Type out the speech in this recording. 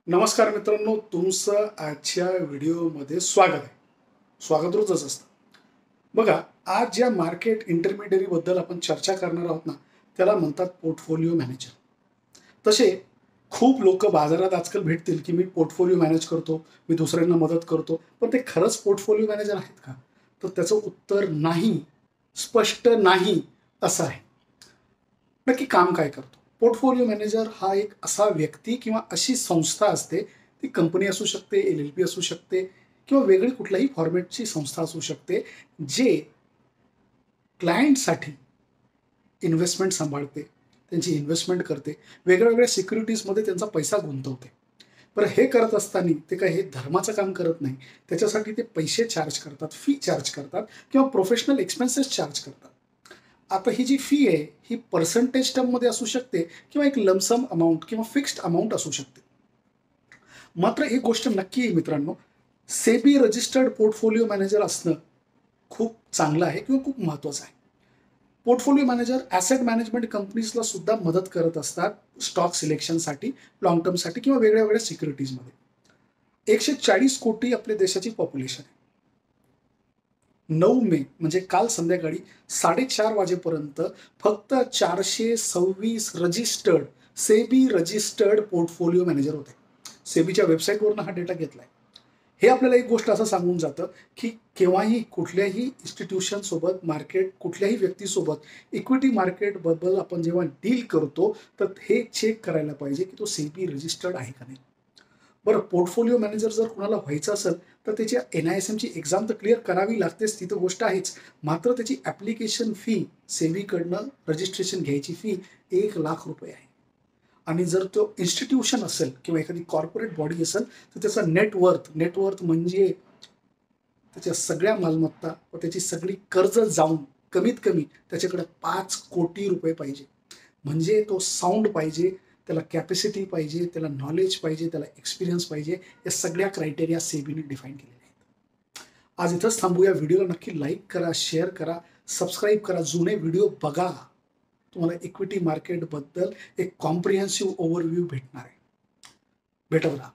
नमस्कार मित्रांनो, तुमचं आजच्या व्हिडिओमध्ये स्वागत आहे. स्वागत रोजच असतं. बघा, आज ज्या मार्केट इंटरमिडियरीबद्दल आपण चर्चा करणार आहोत ना, त्याला म्हणतात पोर्टफोलिओ मॅनेजर. तसे खूप लोक बाजारात आजकाल भेटतील की मी पोर्टफोलिओ मॅनेज करतो, मी दुसऱ्यांना मदत करतो. पण ते खरंच पोर्टफोलिओ मॅनेजर आहेत का? तर त्याचं उत्तर नाही, स्पष्ट नाही असं आहे. नक्की काम काय करतो? पोर्टफोलिओ मॅनेजर हा एक असा व्यक्ती किंवा अशी संस्था असते, ती कंपनी असू शकते, एल-एल-पी असू शकते किंवा वेगळी कुठल्याही फॉर्मॅटची संस्था असू शकते, जे क्लायंटसाठी इन्व्हेस्टमेंट सांभाळते, त्यांची इन्व्हेस्टमेंट करते, वेगळ्या-वेगळ्या सिक्युरिटीजमध्ये त्यांचा पैसा गुंतवते. बरं, हे करत असताना ते काही हे धर्माचं काम करत नाही. त्याच्यासाठी ते पैसे चार्ज करतात, फी चार्ज करतात किंवा प्रोफेशनल एक्सपेन्सेस चार्ज करतात. आता ही जी फी आहे, ही पर्सेंटेज टर्ममध्ये असू शकते किंवा एक लमसम अमाउंट किंवा फिक्स्ड अमाउंट असू शकते. मात्र एक गोष्ट नक्की आहे मित्रांनो, सेबी रजिस्टर्ड पोर्टफोलिओ मॅनेजर असणं खूप चांगलं आहे किंवा खूप महत्त्वाचं आहे. पोर्टफोलिओ मॅनेजर ॲसेट मॅनेजमेंट कंपनीजला सुद्धा मदत करत असतात स्टॉक सिलेक्शनसाठी, लाँग टर्मसाठी किंवा वेगळ्या-वेगळ्या सिक्युरिटीजमध्ये. 140 कोटी आपल्या देशाची पॉप्युलेशन आहे. 9 मे म्हणजे काल संध्याकाळी 4:30 वाजेपर्यंत फक्त 426 registered, SEBI registered portfolio manager होते. सेबीच्या वेबसाईटवरून हा डेटा घेतलाय. हे आपल्याला एक गोष्ट असं सांगून जातं, की केव्हाही कुठल्याही इन्स्टिट्यूशनसोबत, कुठल्याही व्यक्तीसोबत इक्विटी मार्केटबद्दल आपण जेव्हा डील करतो, तर हे चेक करायला पाहिजे, की तो सेबी रजिस्टर्ड आहे का नाही. बरं, पोर्टफोलिओ मॅनेजर जर कुणाला व्हायचं असेल, तर त्याची NISMची एक्झाम तर क्लिअर करावी लागतेच, ती तर गोष्ट आहेच. मात्र त्याची ॲप्लिकेशन फी, सेबीकडनं रजिस्ट्रेशन घ्यायची फी ₹1,00,000 आहे. आणि जर तो इन्स्टिट्यूशन असेल किंवा एखादी कॉर्पोरेट बॉडी असेल, तर त्याचा नेटवर्थ म्हणजे त्याच्या सगळ्या मालमत्ता व त्याची सगळी कर्ज जाऊन कमीत कमी त्याच्याकडे ₹5,00,00,000 पाहिजे. म्हणजे तो साउंड पाहिजे, त्याला कॅपॅसिटी पाहिजे, त्याला नॉलेज पाहिजे, त्याला एक्सपिरियन्स पाहिजे. या सगळ्या क्रायटेरिया सेबीने डिफाईन केलेल्या आहेत. आज इथंच थांबूया. व्हिडिओला नक्की लाईक करा, शेअर करा, सबस्क्राईब करा, जुने व्हिडिओ बघा. तुम्हाला इक्विटी मार्केटबद्दल एक कॉम्प्रिहेन्सिव्ह ओव्हरव्ह्यू भेटणार आहे. भेटत राहा.